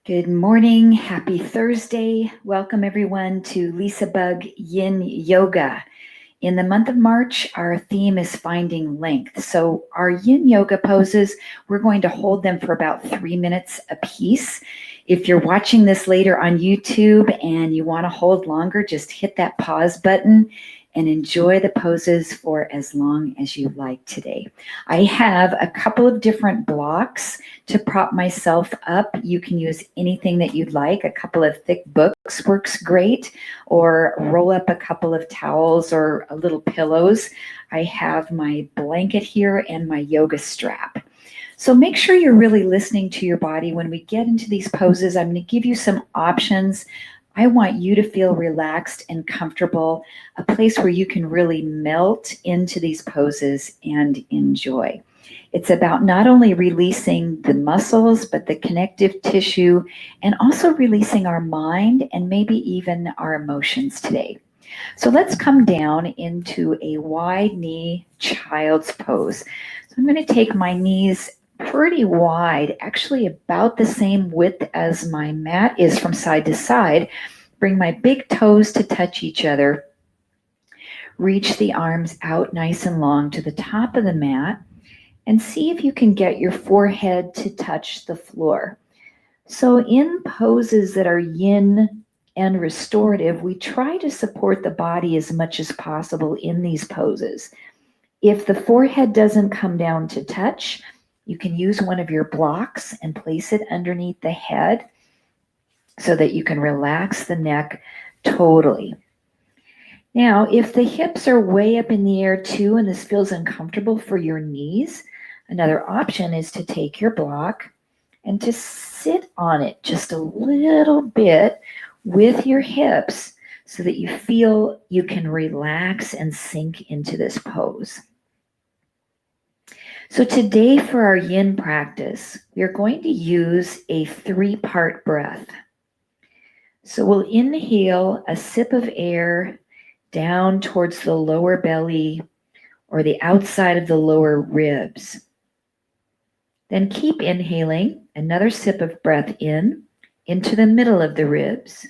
Good morning. Happy Thursday. Welcome everyone to LisaBug Yin Yoga. In the month of March, our theme is finding length. So our yin yoga poses, we're going to hold them for about 3 minutes a piece. If you're watching this later on YouTube and you want to hold longer, just hit that pause button and enjoy the poses for as long as you like today. I have a couple of different blocks to prop myself up. You can use anything that you'd like. A couple of thick books works great, or roll up a couple of towels or little pillows. I have my blanket here and my yoga strap. So make sure you're really listening to your body. When we get into these poses, I'm going to give you some options. I want you to feel relaxed and comfortable, a place where you can really melt into these poses and enjoy. It's about not only releasing the muscles, but the connective tissue, and also releasing our mind and maybe even our emotions today. So let's come down into a wide knee child's pose. So I'm going to take my knees pretty wide, actually about the same width as my mat is from side to side. Bring my big toes to touch each other. Reach the arms out nice and long to the top of the mat, and see if you can get your forehead to touch the floor. So in poses that are yin and restorative, we try to support the body as much as possible in these poses. If the forehead doesn't come down to touch, you can use one of your blocks and place it underneath the head so that you can relax the neck totally. Now, if the hips are way up in the air too, and this feels uncomfortable for your knees, another option is to take your block and to sit on it just a little bit with your hips so that you feel you can relax and sink into this pose. So today for our yin practice, we are going to use a 3-part breath. So we'll inhale a sip of air down towards the lower belly or the outside of the lower ribs. Then keep inhaling another sip of breath in into the middle of the ribs.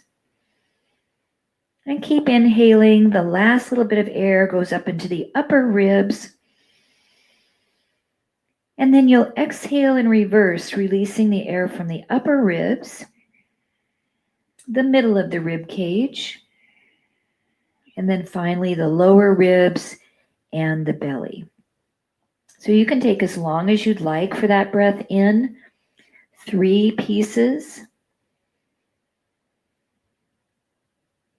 And keep inhaling. The last little bit of air goes up into the upper ribs. And then you'll exhale in reverse, releasing the air from the upper ribs, the middle of the rib cage, and then finally the lower ribs and the belly. So you can take as long as you'd like for that breath in, 3 pieces,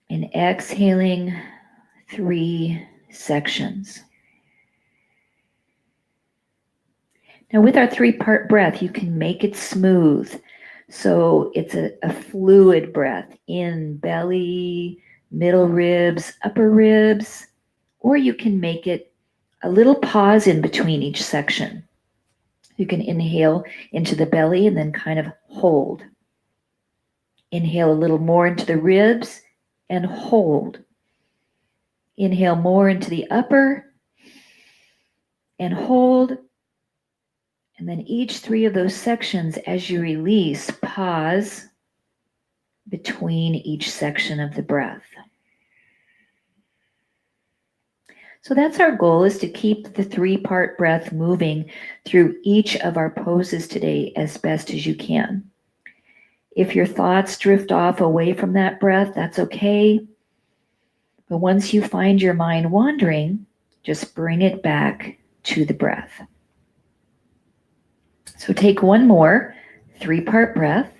and exhaling 3 sections. Now with our 3-part breath, you can make it smooth. So it's a fluid breath in belly, middle ribs, upper ribs, or you can make it a little pause in between each section. You can inhale into the belly and then kind of hold. Inhale a little more into the ribs and hold. Inhale more into the upper and hold. And then each 3 of those sections, as you release, pause between each section of the breath. So that's our goal, is to keep the 3-part breath moving through each of our poses today as best as you can. If your thoughts drift off away from that breath, that's okay. But once you find your mind wandering, just bring it back to the breath. So take one more 3-part breath.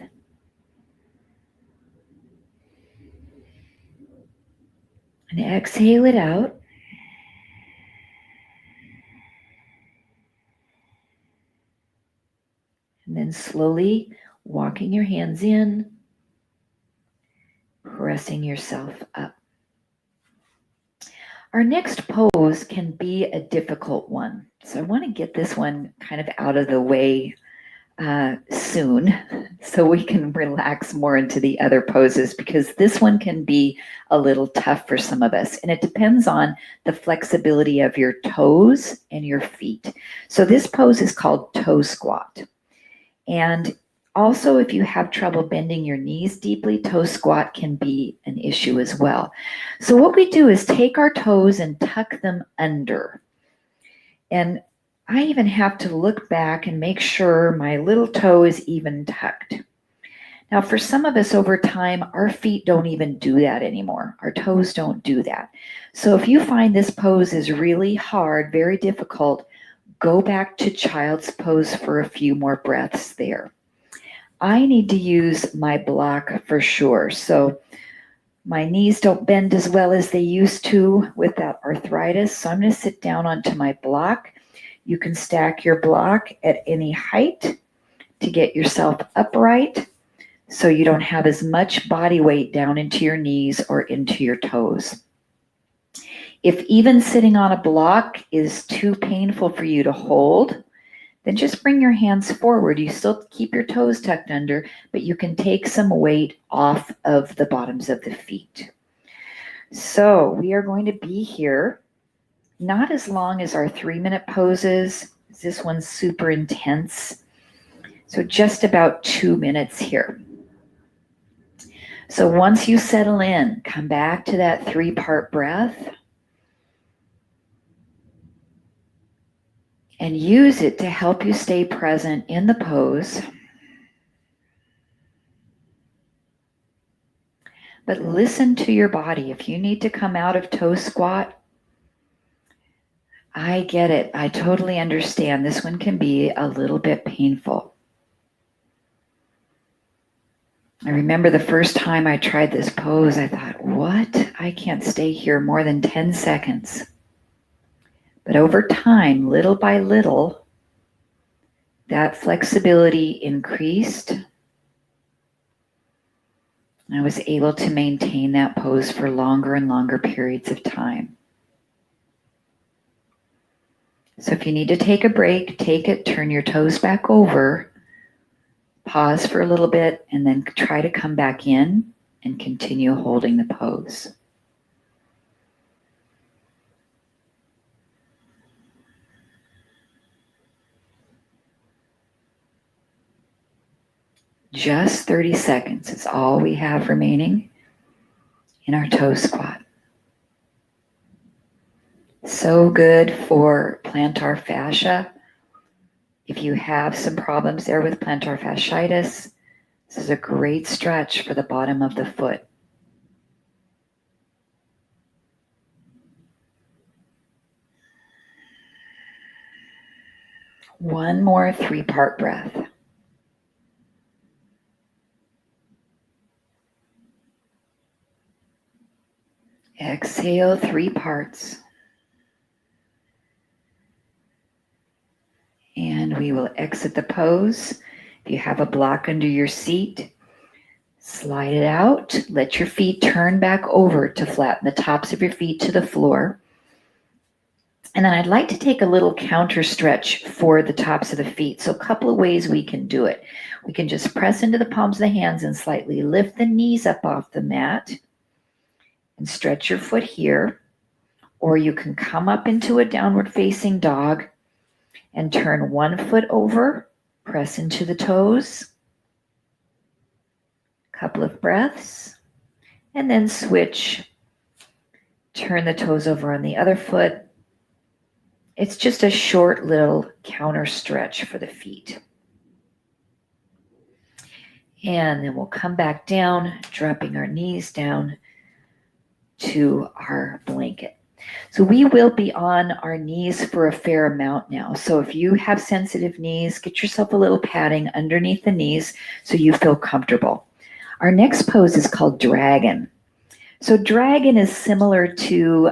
And exhale it out. And then slowly walking your hands in, pressing yourself up. Our next pose can be a difficult one. So I want to get this one kind of out of the way soon so we can relax more into the other poses, because this one can be a little tough for some of us, and it depends on the flexibility of your toes and your feet. So this pose is called toe squat, and Also, if you have trouble bending your knees deeply, toe squat can be an issue as well. So what we do is take our toes and tuck them under. And I even have to look back and make sure my little toe is even tucked. Now, for some of us over time, our feet don't even do that anymore. Our toes don't do that. So if you find this pose is really hard, very difficult, go back to child's pose for a few more breaths there. I need to use my block for sure. So my knees don't bend as well as they used to with that arthritis. So I'm going to sit down onto my block. You can stack your block at any height to get yourself upright so you don't have as much body weight down into your knees or into your toes. If even sitting on a block is too painful for you to hold, then just bring your hands forward. You still keep your toes tucked under, but you can take some weight off of the bottoms of the feet. So we are going to be here, not as long as our 3-minute poses. This one's super intense. So just about 2 minutes here. So once you settle in, come back to that 3-part breath and use it to help you stay present in the pose. But listen to your body. If you need to come out of toe squat, I get it. I totally understand. This one can be a little bit painful. I remember the first time I tried this pose, I thought, what? I can't stay here more than 10 seconds. But over time, little by little, that flexibility increased. I was able to maintain that pose for longer and longer periods of time. So if you need to take a break, take it, turn your toes back over, pause for a little bit, and then try to come back in and continue holding the pose. Just 30 seconds is all we have remaining in our toe squat. So good for plantar fascia. If you have some problems there with plantar fasciitis, this is a great stretch for the bottom of the foot. One more 3-part breath. Exhale 3 parts. And we will exit the pose. If you have a block under your seat, slide it out. Let your feet turn back over to flatten the tops of your feet to the floor. And then I'd like to take a little counter stretch for the tops of the feet. So a couple of ways we can do it. We can just press into the palms of the hands and slightly lift the knees up off the mat and stretch your foot here. Or you can come up into a downward facing dog and turn one foot over, press into the toes. Couple of breaths, and then switch. Turn the toes over on the other foot. It's just a short little counter stretch for the feet. And then we'll come back down, dropping our knees down to our blanket. So we will be on our knees for a fair amount now. So if you have sensitive knees, get yourself a little padding underneath the knees so you feel comfortable. Our next pose is called dragon. So dragon is similar to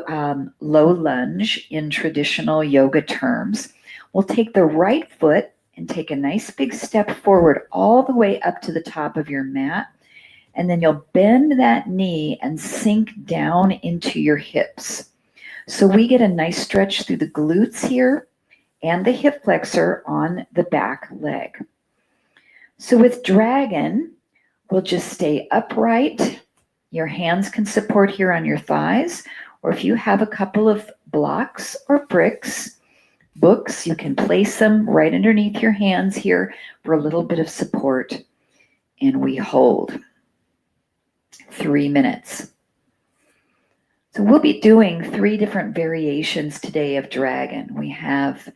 low lunge in traditional yoga terms. We'll take the right foot and take a nice big step forward all the way up to the top of your mat. And then you'll bend that knee and sink down into your hips. So we get a nice stretch through the glutes here and the hip flexor on the back leg. So with dragon, we'll just stay upright. Your hands can support here on your thighs, or if you have a couple of blocks or books, you can place them right underneath your hands here for a little bit of support. and we hold 3 minutes. So we'll be doing 3 different variations today of dragon. We have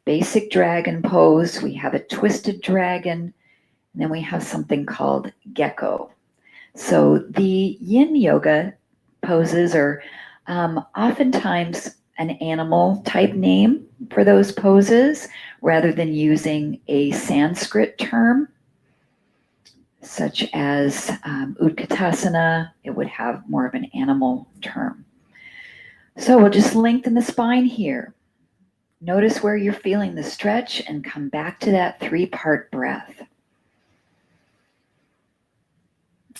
basic dragon pose, we have a twisted dragon, and then we have something called Gecko. So the yin yoga poses are oftentimes an animal type name for those poses rather than using a Sanskrit term such as Utkatasana. It would have more of an animal term. So we'll just lengthen the spine here. Notice where you're feeling the stretch and come back to that 3-part breath.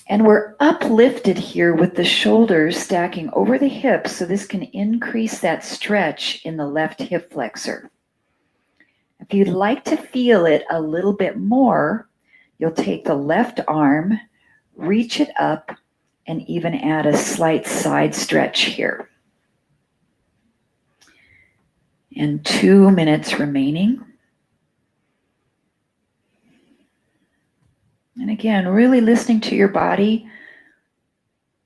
And we're uplifted here with the shoulders stacking over the hips, so this can increase that stretch in the left hip flexor. If you'd like to feel it a little bit more, you'll take the left arm, reach it up, and even add a slight side stretch here. And 2 minutes remaining. And again, really listening to your body,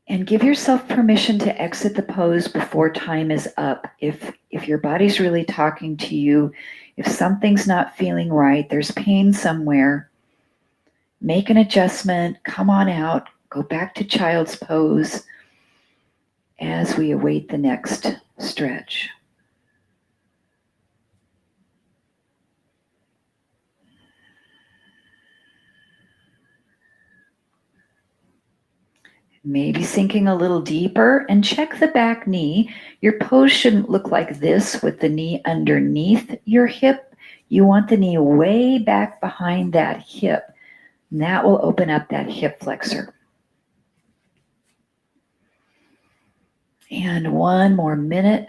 and give yourself permission to exit the pose before time is up. If your body's really talking to you, if something's not feeling right, there's pain somewhere, make an adjustment, come on out, go back to child's pose as we await the next stretch. Maybe sinking a little deeper, and check the back knee. Your pose shouldn't look like this with the knee underneath your hip. You want the knee way back behind that hip, and that will open up that hip flexor. And 1 more minute,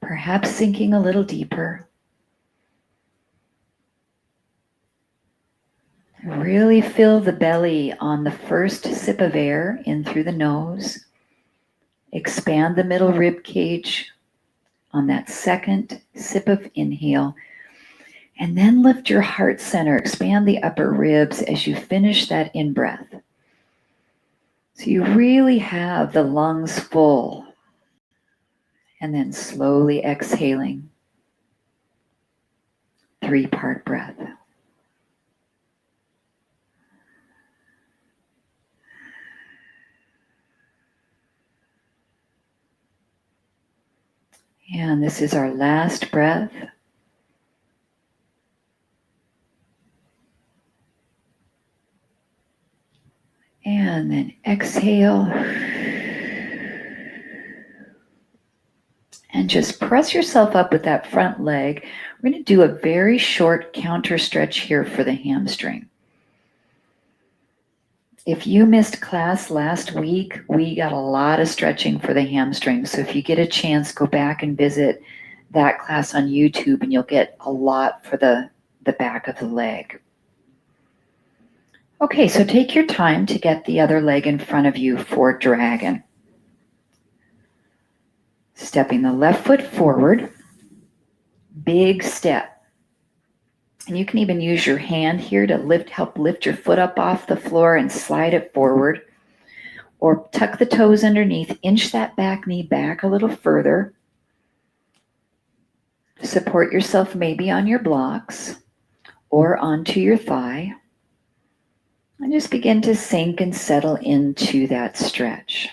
perhaps sinking a little deeper. Really fill the belly on the first sip of air in through the nose. Expand the middle rib cage on that second sip of inhale. And then lift your heart center. Expand the upper ribs as you finish that in-breath. So you really have the lungs full. And then slowly exhaling. 3-part breath. And this is our last breath. And then exhale. And just press yourself up with that front leg. We're going to do a very short counter stretch here for the hamstring. If you missed class last week, we got a lot of stretching for the hamstring. So if you get a chance, go back and visit that class on YouTube and you'll get a lot for the back of the leg. Okay, so take your time to get the other leg in front of you for dragon. Stepping the left foot forward, big step. And you can even use your hand here to help lift your foot up off the floor and slide it forward. Or tuck the toes underneath, inch that back knee back a little further. Support yourself maybe on your blocks or onto your thigh. And just begin to sink and settle into that stretch.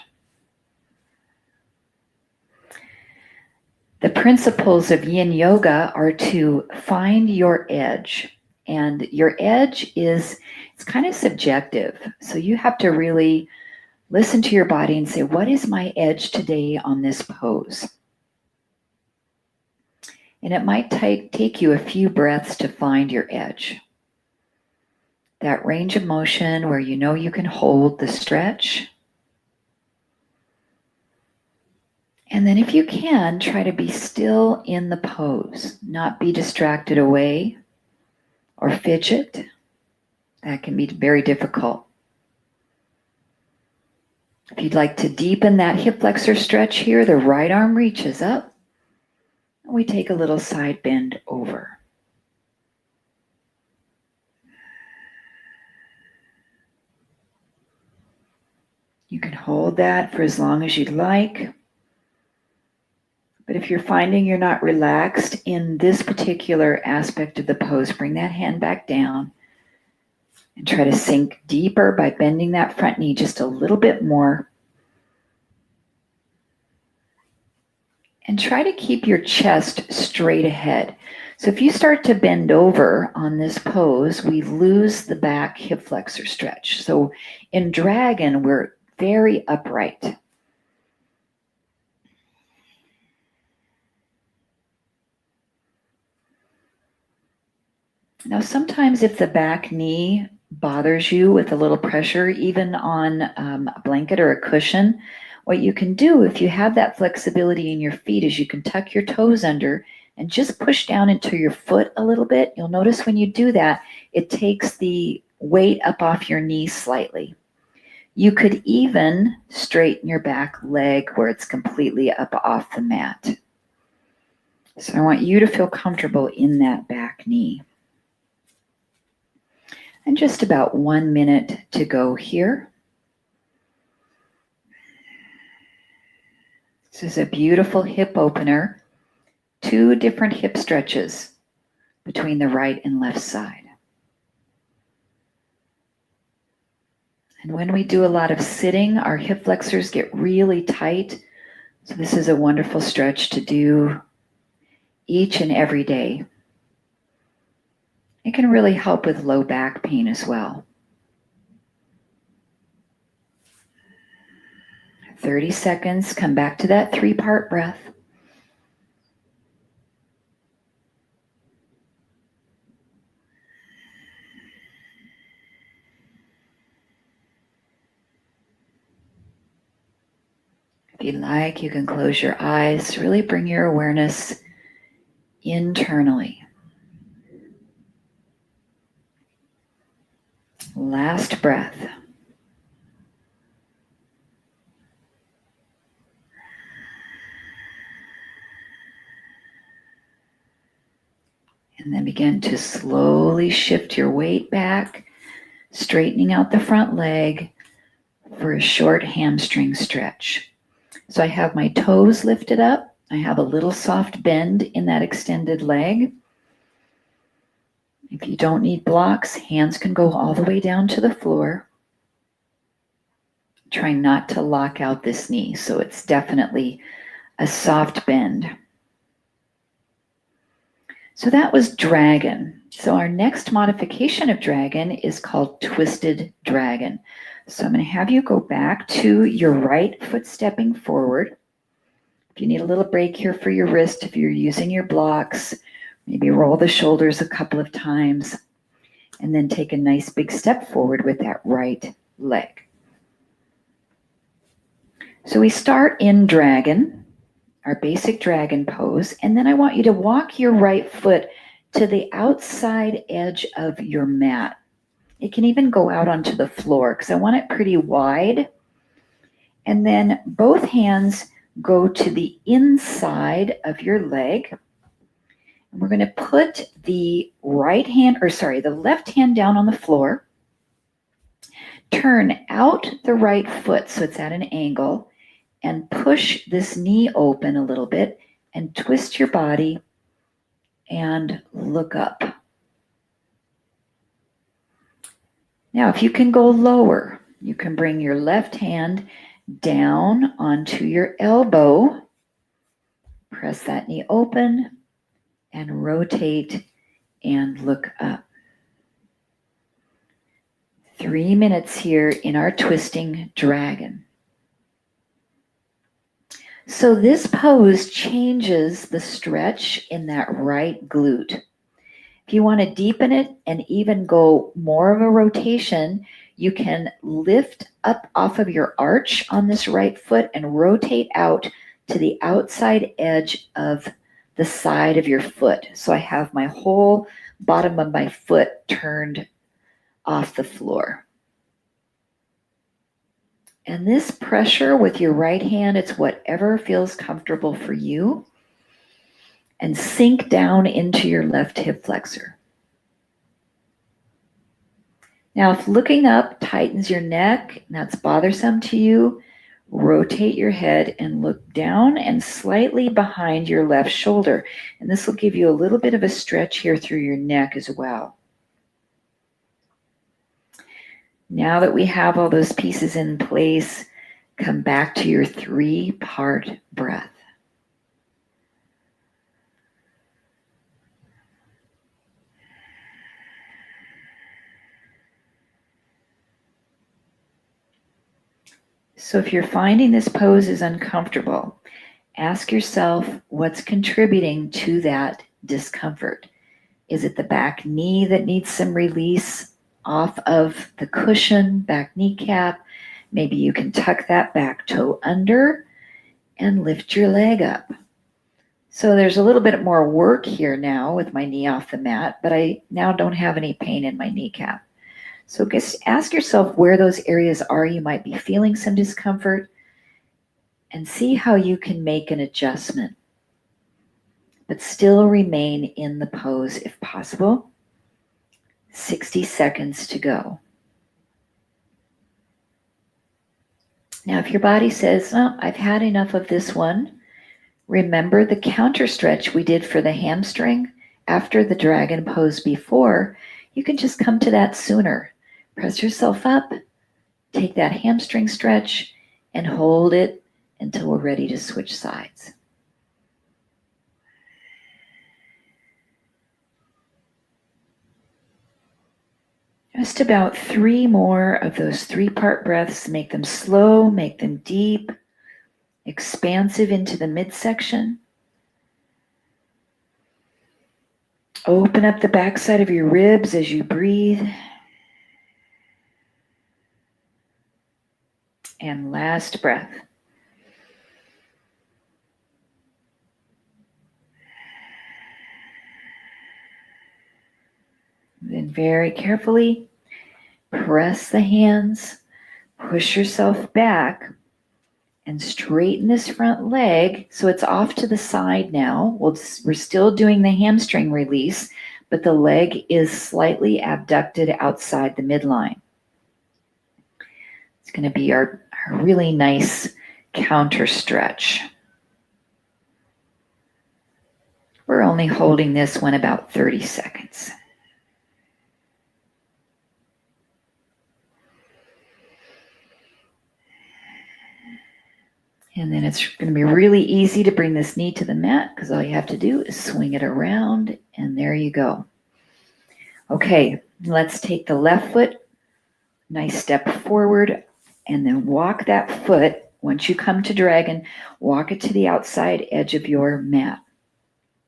The principles of yin yoga are to find your edge. And your edge it's kind of subjective. So you have to really listen to your body and say, what is my edge today on this pose? And it might take you a few breaths to find your edge. That range of motion where you know you can hold the stretch. And then if you can, try to be still in the pose, not be distracted away or fidget. That can be very difficult. If you'd like to deepen that hip flexor stretch here, the right arm reaches up. And we take a little side bend over. You can hold that for as long as you'd like. But if you're finding you're not relaxed in this particular aspect of the pose, bring that hand back down and try to sink deeper by bending that front knee just a little bit more. And try to keep your chest straight ahead. So if you start to bend over on this pose, we lose the back hip flexor stretch. So in dragon, we're very upright. Now, sometimes if the back knee bothers you with a little pressure, even on a blanket or a cushion, what you can do if you have that flexibility in your feet is you can tuck your toes under and just push down into your foot a little bit. You'll notice when you do that, it takes the weight up off your knees slightly. You could even straighten your back leg where it's completely up off the mat. So I want you to feel comfortable in that back knee. And just about 1 minute to go here. This is a beautiful hip opener. 2 different hip stretches between the right and left side. And when we do a lot of sitting, our hip flexors get really tight. So this is a wonderful stretch to do each and every day. It can really help with low back pain as well. 30 seconds, come back to that 3-part breath. If you like, you can close your eyes, really bring your awareness internally. Last breath. And then begin to slowly shift your weight back, straightening out the front leg for a short hamstring stretch. So I have my toes lifted up. I have a little soft bend in that extended leg. If you don't need blocks, hands can go all the way down to the floor. Try not to lock out this knee, so it's definitely a soft bend. So that was dragon. So our next modification of dragon is called twisted dragon. So I'm going to have you go back to your right foot stepping forward. If you need a little break here for your wrist, if you're using your blocks, maybe roll the shoulders a couple of times and then take a nice big step forward with that right leg. So we start in dragon, our basic dragon pose, and then I want you to walk your right foot to the outside edge of your mat. It can even go out onto the floor because I want it pretty wide. And then both hands go to the inside of your leg. And we're going to put the left hand down on the floor. Turn out the right foot so it's at an angle and push this knee open a little bit and twist your body and look up. Now, if you can go lower, you can bring your left hand down onto your elbow, press that knee open, and rotate and look up. 3 minutes here in our twisting dragon. So this pose changes the stretch in that right glute. If you want to deepen it and even go more of a rotation, you can lift up off of your arch on this right foot and rotate out to the outside edge of the side of your foot. So I have my whole bottom of my foot turned off the floor. And this pressure with your right hand, it's whatever feels comfortable for you. And sink down into your left hip flexor. Now, if looking up tightens your neck and that's bothersome to you, rotate your head and look down and slightly behind your left shoulder. And this will give you a little bit of a stretch here through your neck as well. Now that we have all those pieces in place, come back to your 3-part breath. So if you're finding this pose is uncomfortable, ask yourself what's contributing to that discomfort. Is it the back knee that needs some release off of the cushion, back kneecap? Maybe you can tuck that back toe under and lift your leg up. So there's a little bit more work here now with my knee off the mat, but I now don't have any pain in my kneecap. So just ask yourself where those areas are you might be feeling some discomfort and see how you can make an adjustment, but still remain in the pose if possible. 60 seconds to go. Now, if your body says, oh, I've had enough of this one, remember the counter stretch we did for the hamstring after the dragon pose before. You can just come to that sooner. Press yourself up, take that hamstring stretch, and hold it until we're ready to switch sides. Just about 3 more of those 3-part breaths. Make them slow, make them deep, expansive into the midsection. Open up the backside of your ribs as you breathe. And last breath. Then very carefully press the hands, push yourself back, and straighten this front leg so it's off to the side now. We're still doing the hamstring release, but the leg is slightly abducted outside the midline. It's going to be our really nice counter stretch. We're only holding this one about 30 seconds. And then it's going to be really easy to bring this knee to the mat because all you have to do is swing it around, and there you go. Okay, let's take the left foot, nice step forward, and then walk that foot. Once you come to dragon, walk it to the outside edge of your mat.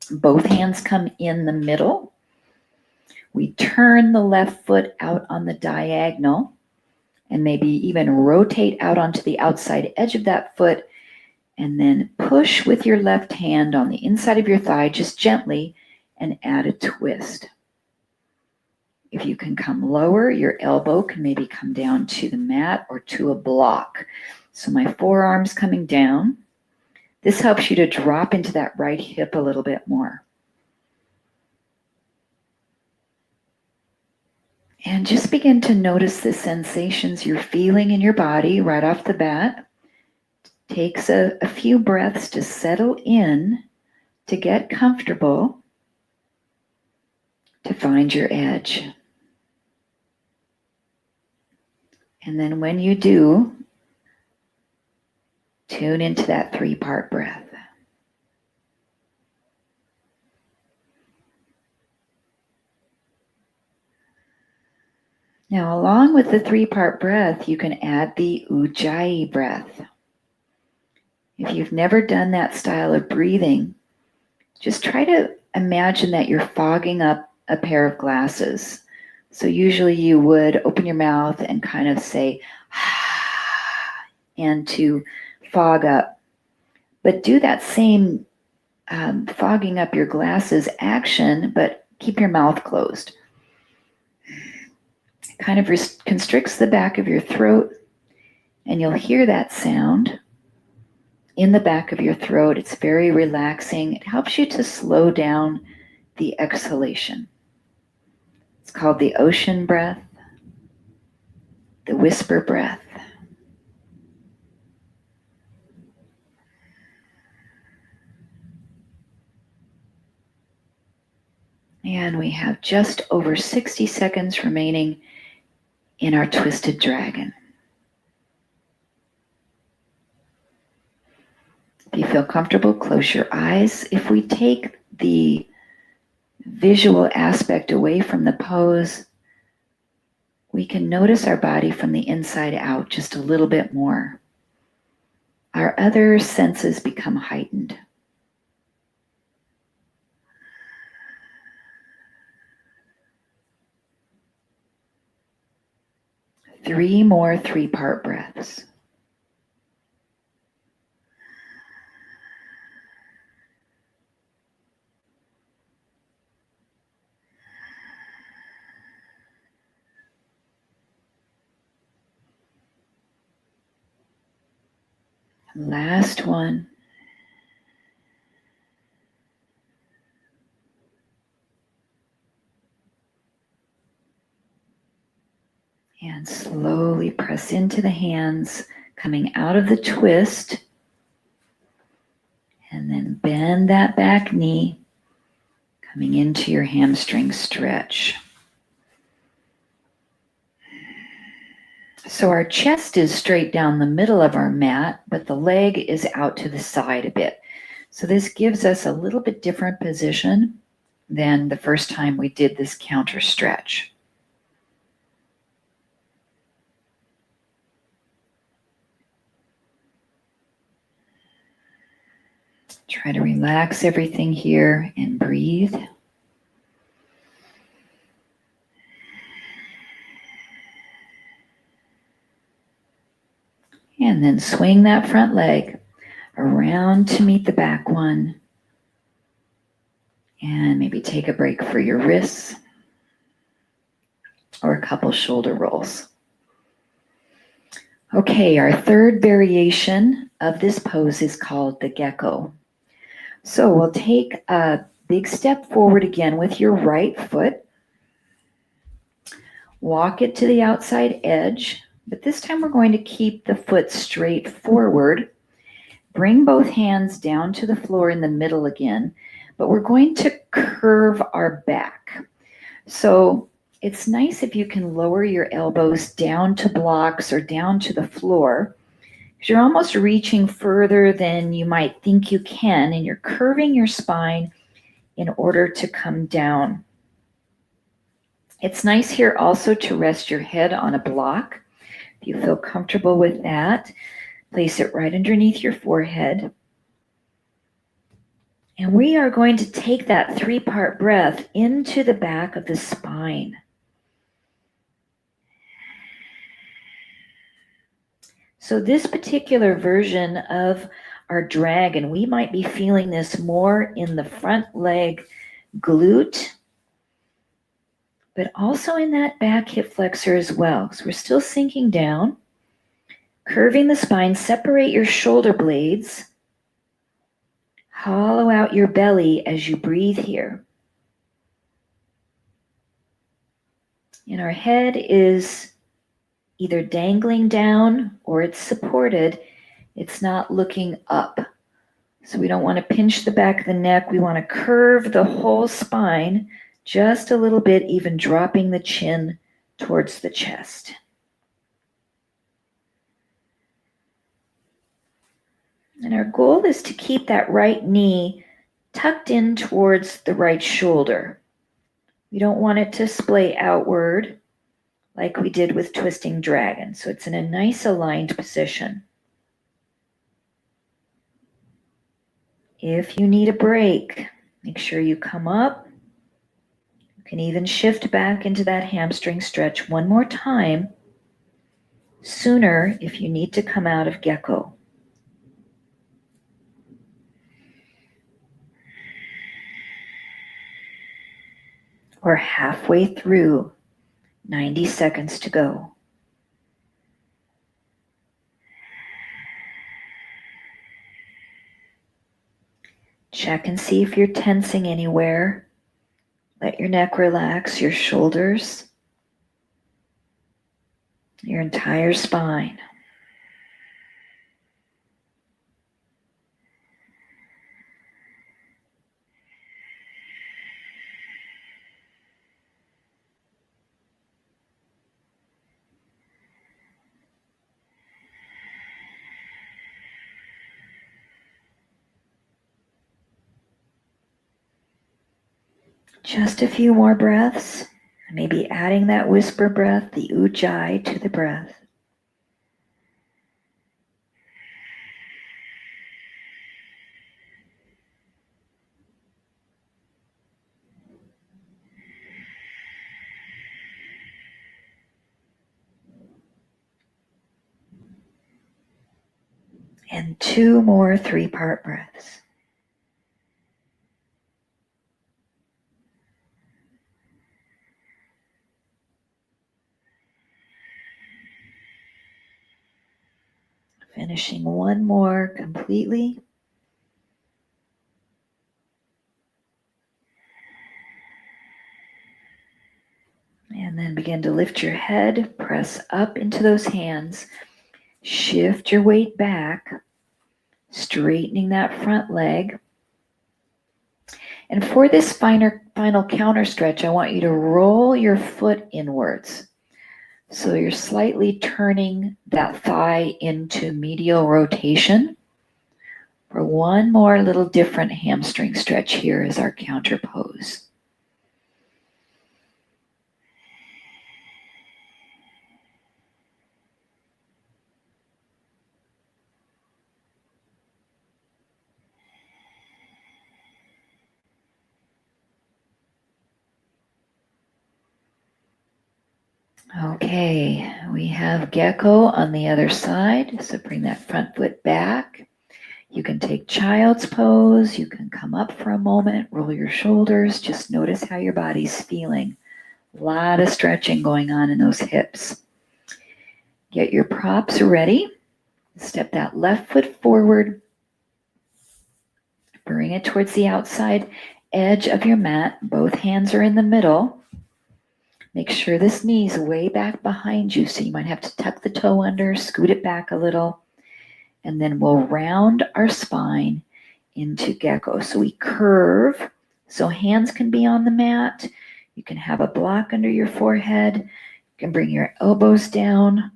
Both hands come in the middle. We turn the left foot out on the diagonal and maybe even rotate out onto the outside edge of that foot, and then push with your left hand on the inside of your thigh, just gently, and add a twist. If you can come lower, your elbow can maybe come down to the mat or to a block. So my forearm's coming down. This helps you to drop into that right hip a little bit more. And just begin to notice the sensations you're feeling in your body right off the bat. Takes a few breaths to settle in, to get comfortable, to find your edge. And then when you do, tune into that 3-part breath. Now, along with the 3-part breath, you can add the Ujjayi breath. If you've never done that style of breathing, just try to imagine that you're fogging up a pair of glasses. So usually you would open your mouth and kind of say, and to fog up. But do that same fogging up your glasses action, but keep your mouth closed. Kind of constricts the back of your throat, and you'll hear that sound in the back of your throat. It's very relaxing. It helps you to slow down the exhalation. It's called the ocean breath. the whisper breath. And we have just over 60 seconds remaining in our twisted dragon. If you feel comfortable, close your eyes. If we take the visual aspect away from the pose, we can notice our body from the inside out just a little bit more. Our other senses become heightened. Three more three-part breaths. Last one. And slowly press into the hands, coming out of the twist. And then bend that back knee, coming into your hamstring stretch. So our chest is straight down the middle of our mat, but the leg is out to the side a bit. So this gives us a little bit different position than the first time we did this counter stretch. Try to relax everything here and breathe. And then swing that front leg around to meet the back one. And maybe take a break for your wrists or a couple shoulder rolls. Okay, our third variation of this pose is called the Gecko. So we'll take a big step forward again with your right foot. Walk it to the outside edge, but this time we're going to keep the foot straight forward. Bring both hands down to the floor in the middle again, but we're going to curve our back. So it's nice if you can lower your elbows down to blocks or down to the floor, because you're almost reaching further than you might think you can, and you're curving your spine in order to come down. It's nice here also to rest your head on a block. If you feel comfortable with that, place it right underneath your forehead. And we are going to take that three-part breath into the back of the spine. So this particular version of our dragon, we might be feeling this more in the front leg glute, but also in that back hip flexor as well. So we're still sinking down, curving the spine, separate your shoulder blades, hollow out your belly as you breathe here. And our head is either dangling down or it's supported. It's not looking up. So we don't want to pinch the back of the neck. We want to curve the whole spine just a little bit, even dropping the chin towards the chest. And our goal is to keep that right knee tucked in towards the right shoulder. We don't want it to splay outward like we did with twisting dragon. So it's in a nice aligned position. If you need a break, make sure you come up. You can even shift back into that hamstring stretch one more time sooner if you need to come out of Gecko. We're halfway through, 90 seconds to go. Check and see if you're tensing anywhere. Let your neck relax, your shoulders. your entire spine. Just a few more breaths. Maybe adding that whisper breath, the Ujjayi, to the breath. And 2 more 3-part breaths. Finishing 1 more completely. And then begin to lift your head, press up into those hands, shift your weight back, straightening that front leg. And for this final counter stretch, I want you to roll your foot inwards. So you're slightly turning that thigh into medial rotation. For 1 more little different hamstring stretch here as our counter pose. Okay, we have Gecko on the other side. So bring that front foot back. You can take child's pose. You can come up for a moment, roll your shoulders. Just notice how your body's feeling. A lot of stretching going on in those hips. Get your props ready. Step that left foot forward. Bring it towards the outside edge of your mat. Both hands are in the middle. Make sure this knee's way back behind you, so you might have to tuck the toe under, scoot it back a little, and then we'll round our spine into Gecko. So we curve, so hands can be on the mat. You can have a block under your forehead. You can bring your elbows down.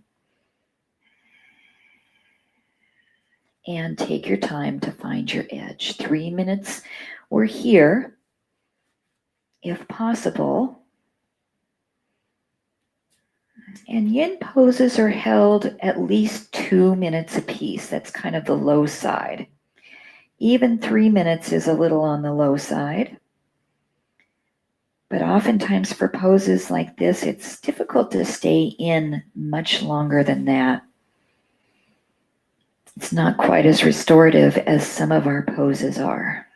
And take your time to find your edge. 3 minutes. We're here, if possible. And yin poses are held at least 2 minutes apiece. That's kind of the low side. Even 3 minutes is a little on the low side. But oftentimes for poses like this, it's difficult to stay in much longer than that. It's not quite as restorative as some of our poses are.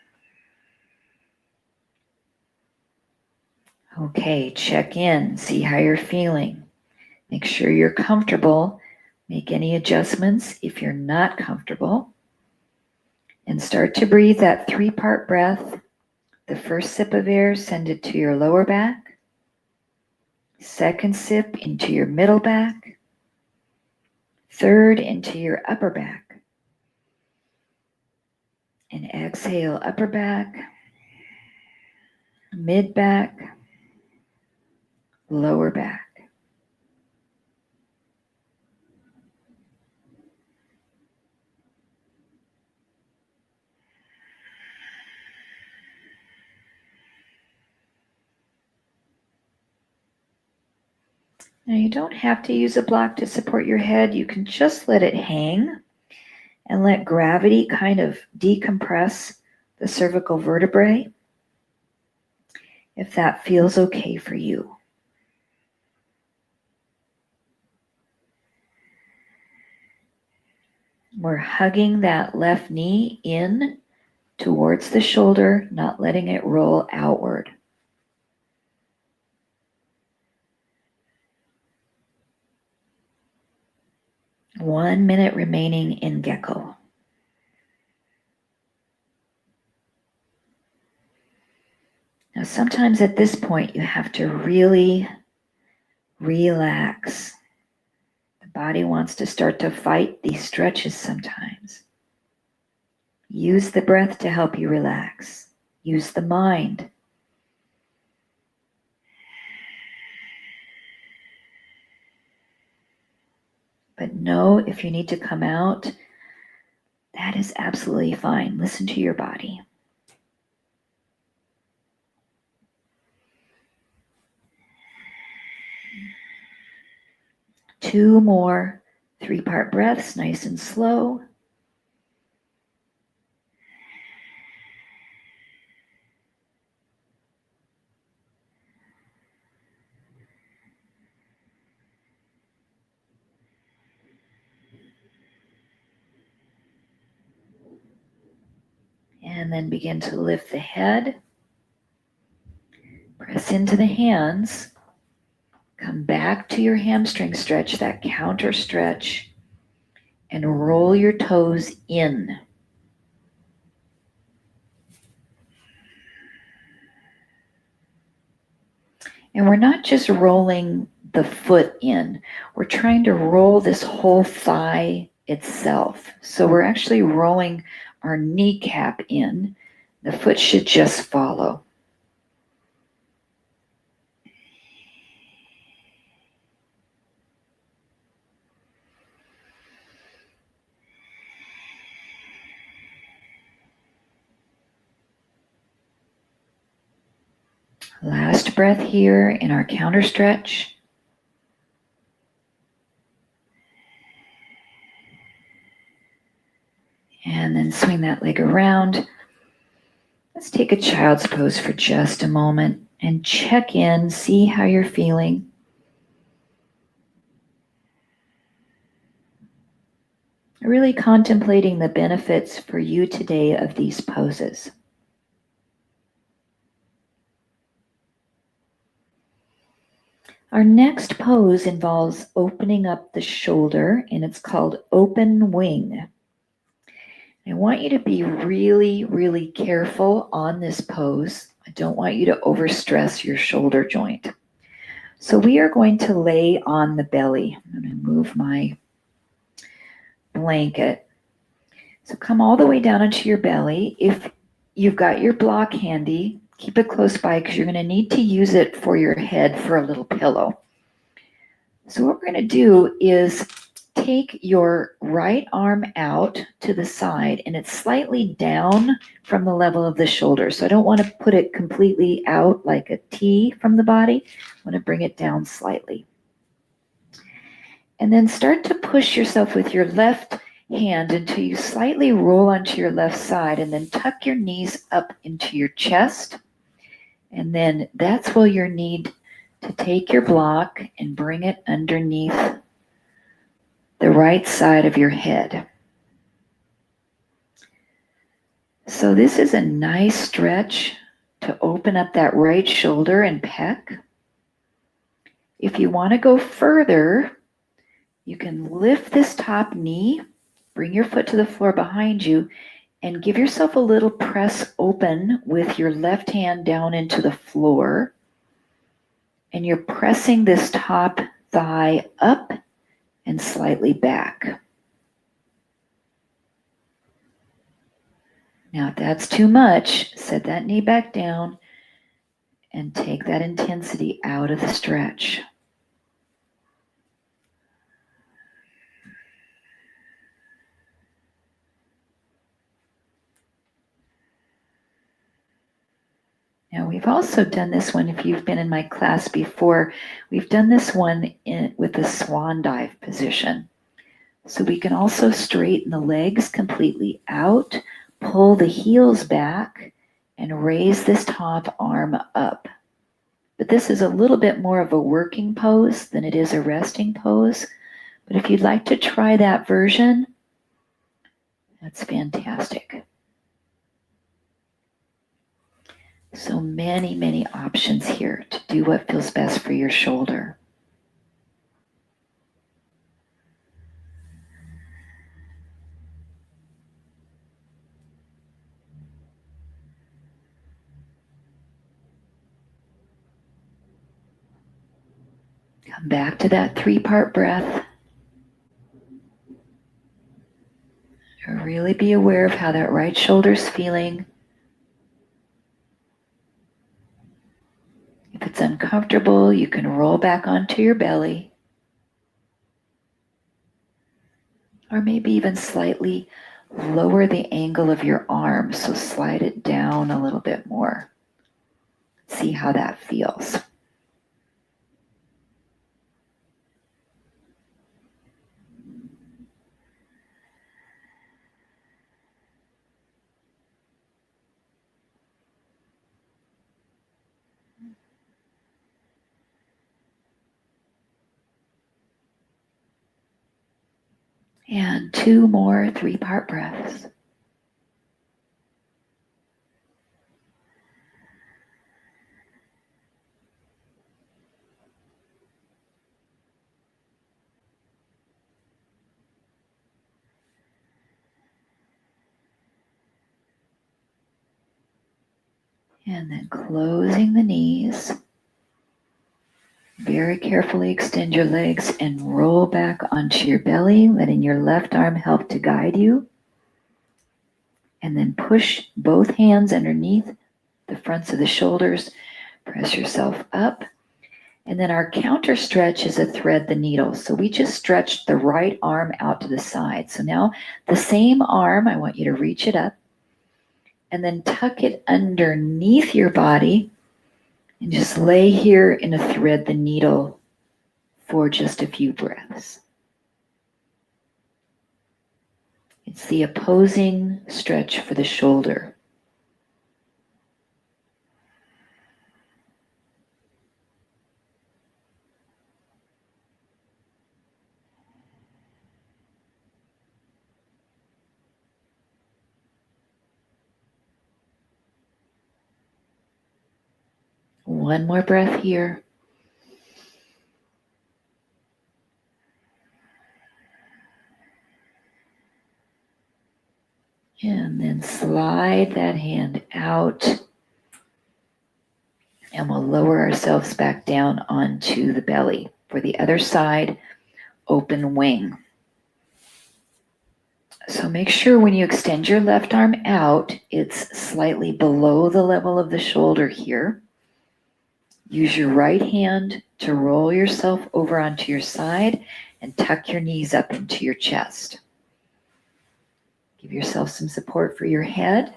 Okay, check in, see how you're feeling. Make sure you're comfortable. Make any adjustments if you're not comfortable. And start to breathe that 3-part breath. The first sip of air, send it to your lower back. Second sip into your middle back. Third into your upper back. And exhale, upper back, mid back, lower back. Now you don't have to use a block to support your head. You can just let it hang and let gravity kind of decompress the cervical vertebrae, if that feels okay for you. We're hugging that left knee in towards the shoulder, not letting it roll outward. One minute remaining in Gecko. Now, sometimes at this point, you have to really relax. Body wants to start to fight these stretches sometimes. Use the breath to help you relax. Use the mind. But know if you need to come out, that is absolutely fine. Listen to your body. Two more 3-part breaths, nice and slow. And then begin to lift the head. Press into the hands. Come back to your hamstring stretch, that counter stretch, and roll your toes in. And we're not just rolling the foot in, we're trying to roll this whole thigh itself. So we're actually rolling our kneecap in. The foot should just follow. Last breath here in our counter stretch. And then swing that leg around. Let's take a child's pose for just a moment and check in, see how you're feeling. Really contemplating the benefits for you today of these poses. Our next pose involves opening up the shoulder, and it's called open wing. I want you to be really, really careful on this pose. I don't want you to overstress your shoulder joint. So we are going to lay on the belly. I'm going to move my blanket. So come all the way down into your belly. If you've got your block handy, keep it close by because you're going to need to use it for your head for a little pillow. So what we're going to do is take your right arm out to the side, and it's slightly down from the level of the shoulder. So I don't want to put it completely out like a T from the body. I want to bring it down slightly. And then start to push yourself with your left hand until you slightly roll onto your left side, and then tuck your knees up into your chest. And then that's where you need to take your block and bring it underneath the right side of your head. So this is a nice stretch to open up that right shoulder and pec. If you want to go further, you can lift this top knee, bring your foot to the floor behind you, and give yourself a little press open with your left hand down into the floor. And you're pressing this top thigh up and slightly back. Now, if that's too much, set that knee back down and take that intensity out of the stretch. Now, we've also done this one, if you've been in my class before, we've done this one with the Swan Dive position. So we can also straighten the legs completely out, pull the heels back, and raise this top arm up. But this is a little bit more of a working pose than it is a resting pose. But if you'd like to try that version, that's fantastic. So many, many options here to do what feels best for your shoulder. Come back to that 3-part breath. Really be aware of how that right shoulder's feeling. If it's uncomfortable, you can roll back onto your belly. Or maybe even slightly lower the angle of your arm, so slide it down a little bit more. See how that feels. And 2 more 3-part breaths. And then closing the knees. Very carefully extend your legs and roll back onto your belly, letting your left arm help to guide you. And then push both hands underneath the fronts of the shoulders. Press yourself up. And then our counter stretch is a thread the needle. So we just stretched the right arm out to the side. So now the same arm, I want you to reach it up and then tuck it underneath your body and just lay here in a thread the needle for just a few breaths. It's the opposing stretch for the shoulder. One more breath here. And then slide that hand out. And we'll lower ourselves back down onto the belly. For the other side, open wing. So make sure when you extend your left arm out, it's slightly below the level of the shoulder here. Use your right hand to roll yourself over onto your side and tuck your knees up into your chest. Give yourself some support for your head.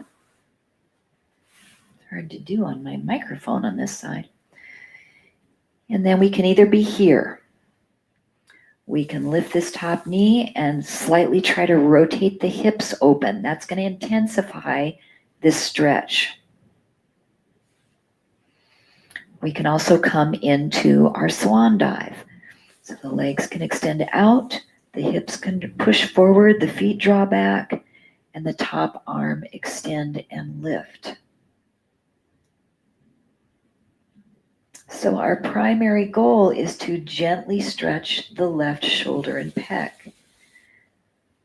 It's hard to do on my microphone on this side. And then we can either be here. We can lift this top knee and slightly try to rotate the hips open. That's going to intensify this stretch. We can also come into our Swan Dive. So the legs can extend out, the hips can push forward, the feet draw back, and the top arm extend and lift. So our primary goal is to gently stretch the left shoulder and pec.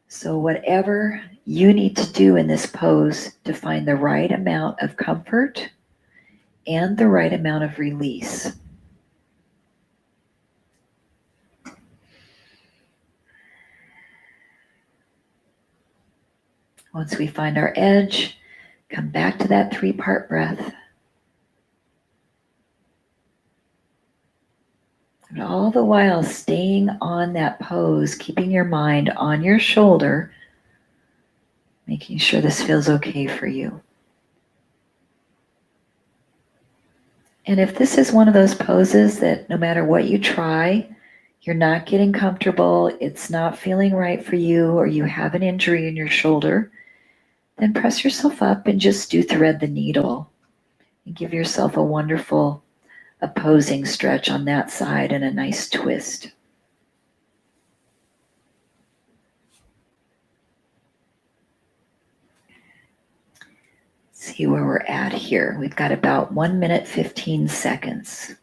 So whatever you need to do in this pose to find the right amount of comfort and the right amount of release. Once we find our edge, come back to that 3-part breath. And all the while staying on that pose, keeping your mind on your shoulder, making sure this feels okay for you. And if this is one of those poses that no matter what you try, you're not getting comfortable, it's not feeling right for you, or you have an injury in your shoulder, then press yourself up and just do thread the needle and give yourself a wonderful opposing stretch on that side and a nice twist. See where we're at here. We've got about 1 minute, 15 seconds.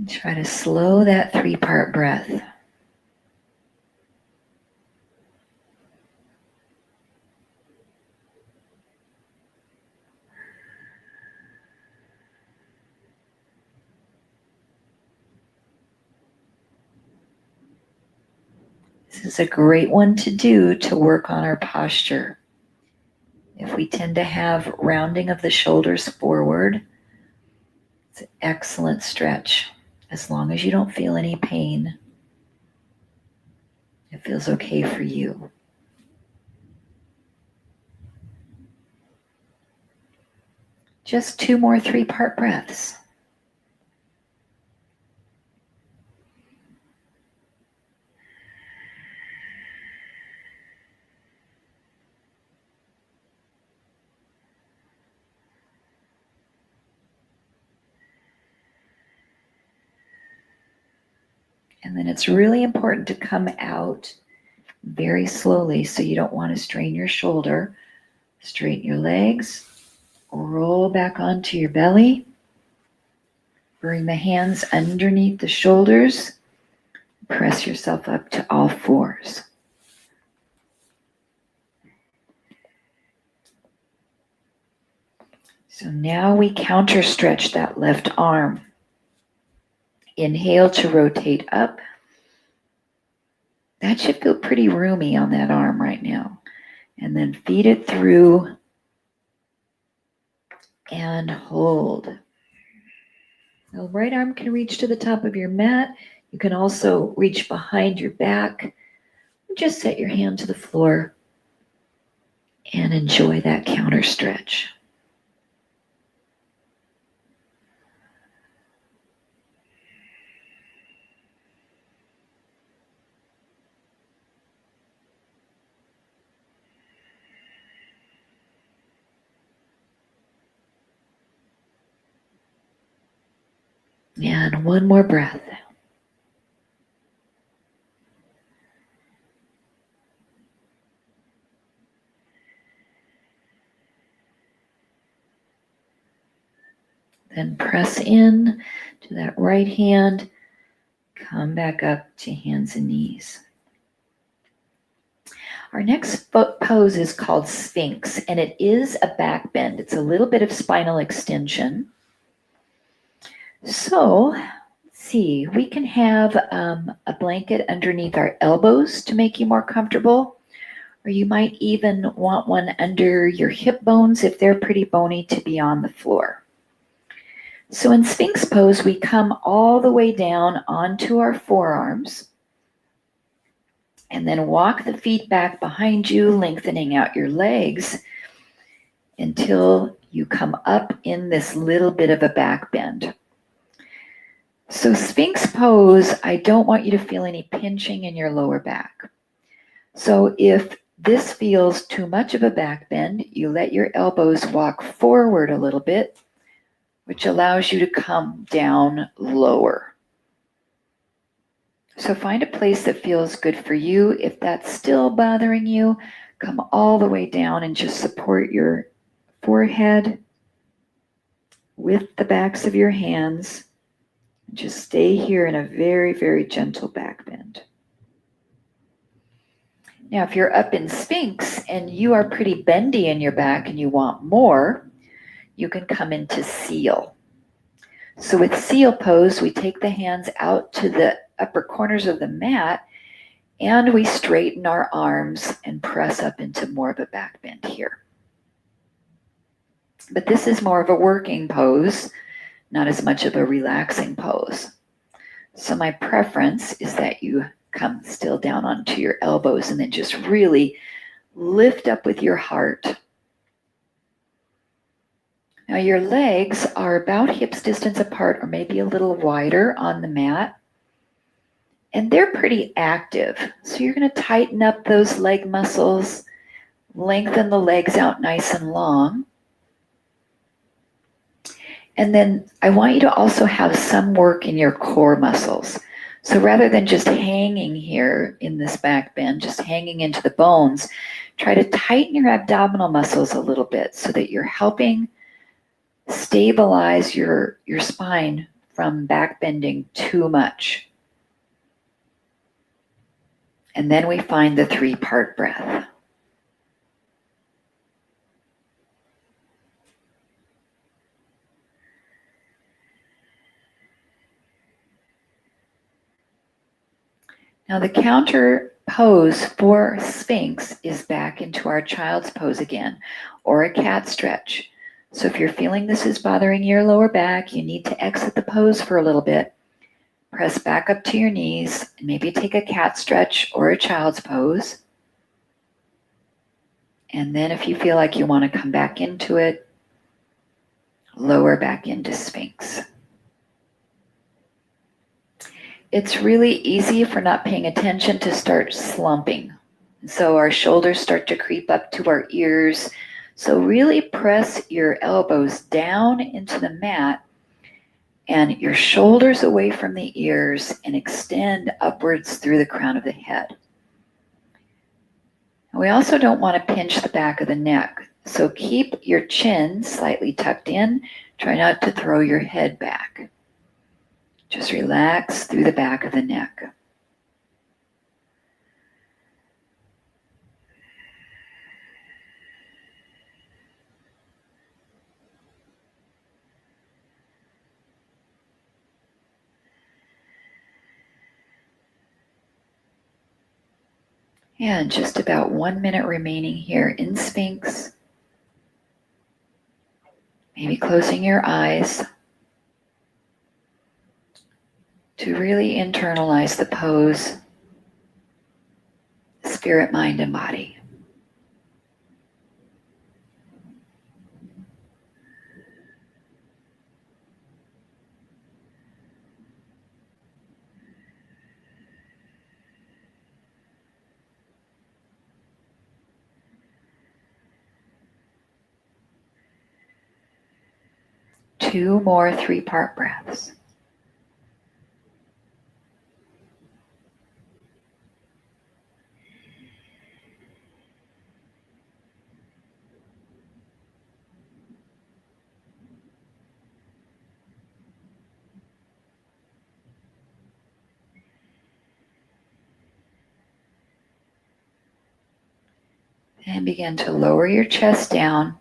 Try to slow that 3-part breath. This is a great one to do to work on our posture. If we tend to have rounding of the shoulders forward, it's an excellent stretch. As long as you don't feel any pain, it feels okay for you. Just 2 more 3-part breaths. And then it's really important to come out very slowly, so you don't want to strain your shoulder. Straighten your legs, roll back onto your belly. Bring the hands underneath the shoulders. Press yourself up to all fours. So now we counter stretch that left arm. Inhale to rotate up. That should feel pretty roomy on that arm right now. And then feed it through and hold. The right arm can reach to the top of your mat. You can also reach behind your back. Just set your hand to the floor and enjoy that counter stretch. And one more breath. Then press in to that right hand. Come back up to hands and knees. Our next pose is called Sphinx, and it is a back bend. It's a little bit of spinal extension. So, let's see, we can have a blanket underneath our elbows to make you more comfortable, or you might even want one under your hip bones if they're pretty bony to be on the floor. So in Sphinx pose, we come all the way down onto our forearms and then walk the feet back behind you, lengthening out your legs until you come up in this little bit of a back bend. So Sphinx pose, I don't want you to feel any pinching in your lower back. So if this feels too much of a back bend, you let your elbows walk forward a little bit, which allows you to come down lower. So find a place that feels good for you. If that's still bothering you, come all the way down and just support your forehead with the backs of your hands. Just stay here in a very, very gentle back bend. Now, if you're up in Sphinx and you are pretty bendy in your back and you want more, you can come into Seal. So with Seal pose, we take the hands out to the upper corners of the mat and we straighten our arms and press up into more of a back bend here. But this is more of a working pose, not as much of a relaxing pose. So my preference is that you come still down onto your elbows and then just really lift up with your heart. Now your legs are about hips distance apart or maybe a little wider on the mat. And they're pretty active. So you're going to tighten up those leg muscles, lengthen the legs out nice and long. And then I want you to also have some work in your core muscles. So rather than just hanging here in this back bend, just hanging into the bones, try to tighten your abdominal muscles a little bit so that you're helping stabilize your spine from back bending too much. And then we find the 3-part breath. Now the counter pose for Sphinx is back into our child's pose again, or a cat stretch. So if you're feeling this is bothering your lower back, you need to exit the pose for a little bit. Press back up to your knees and maybe take a cat stretch or a child's pose. And then if you feel like you want to come back into it, lower back into Sphinx. It's really easy if we're not paying attention to start slumping. So our shoulders start to creep up to our ears. So really press your elbows down into the mat and your shoulders away from the ears and extend upwards through the crown of the head. We also don't want to pinch the back of the neck. So keep your chin slightly tucked in. Try not to throw your head back. Just relax through the back of the neck. And just about 1 minute remaining here in Sphinx. Maybe closing your eyes to really internalize the pose, spirit, mind, and body. Two more 3-part breaths. And begin to lower your chest down,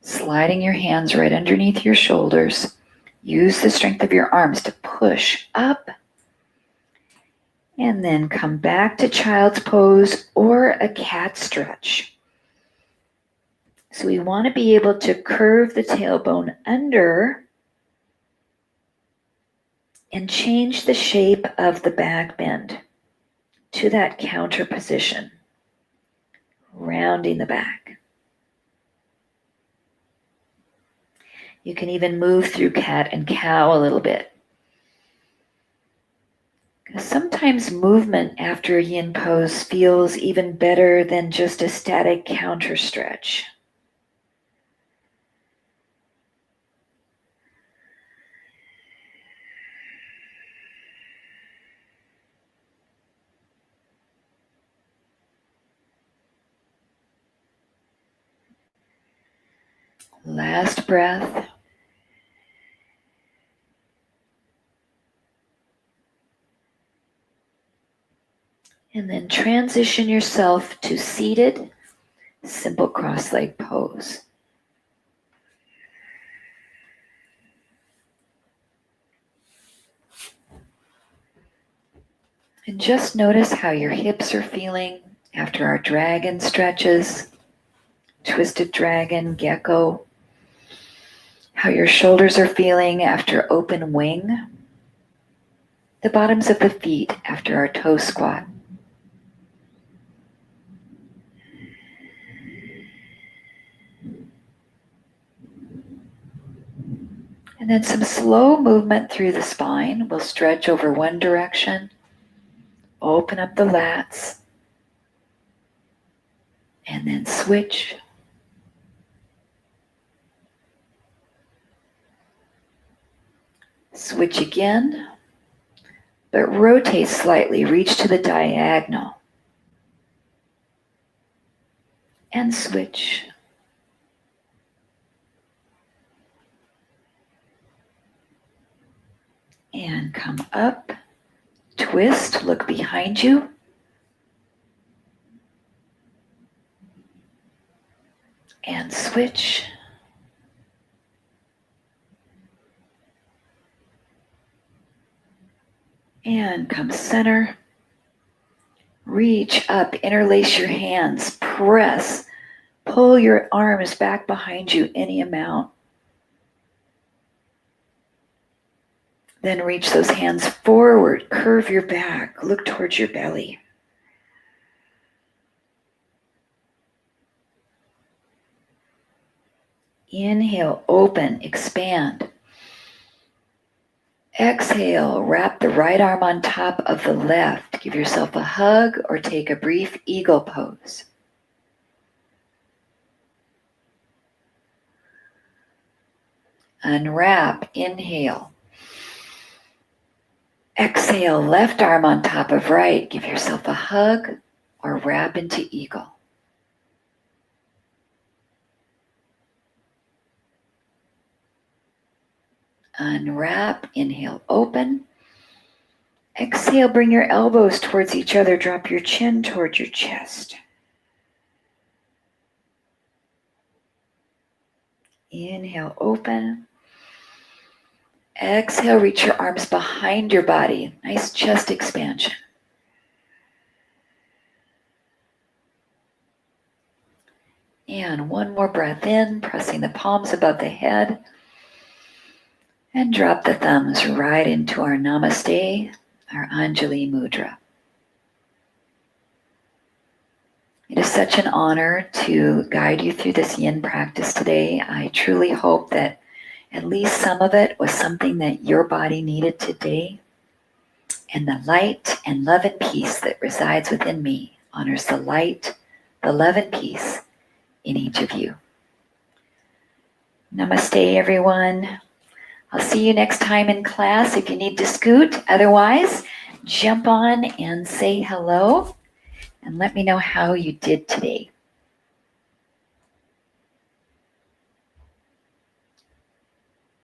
sliding your hands right underneath your shoulders. Use the strength of your arms to push up. And then come back to child's pose or a cat stretch. So we want to be able to curve the tailbone under and change the shape of the back bend to that counter position, rounding the back. You can even move through cat and cow a little bit. Sometimes movement after a yin pose feels even better than just a static counter stretch. Last breath. And then transition yourself to seated, simple cross-leg pose. And just notice how your hips are feeling after our dragon stretches, twisted dragon, gecko. How your shoulders are feeling after open wing. The bottoms of the feet after our toe squat. And then some slow movement through the spine. We'll stretch over one direction, open up the lats, and then switch. Switch again, but rotate slightly, reach to the diagonal. And switch. And come up, twist, look behind you. And switch. And come center. Reach up, interlace your hands, press, pull your arms back behind you any amount. Then reach those hands forward, curve your back, look towards your belly. Inhale, open, expand. Exhale, wrap the right arm on top of the left. Give yourself a hug or take a brief eagle pose. Unwrap, inhale. Exhale, left arm on top of right. Give yourself a hug or wrap into eagle. Unwrap, inhale, open. Exhale, bring your elbows towards each other. Drop your chin toward your chest. Inhale, open. Exhale, reach your arms behind your body. Nice chest expansion. And one more breath in, pressing the palms above the head. And drop the thumbs right into our Namaste, our Anjali Mudra. It is such an honor to guide you through this yin practice today. I truly hope that at least some of it was something that your body needed today. And the light and love and peace that resides within me honors the light, the love and peace in each of you. Namaste, everyone. I'll see you next time in class if you need to scoot. Otherwise, jump on and say hello and let me know how you did today.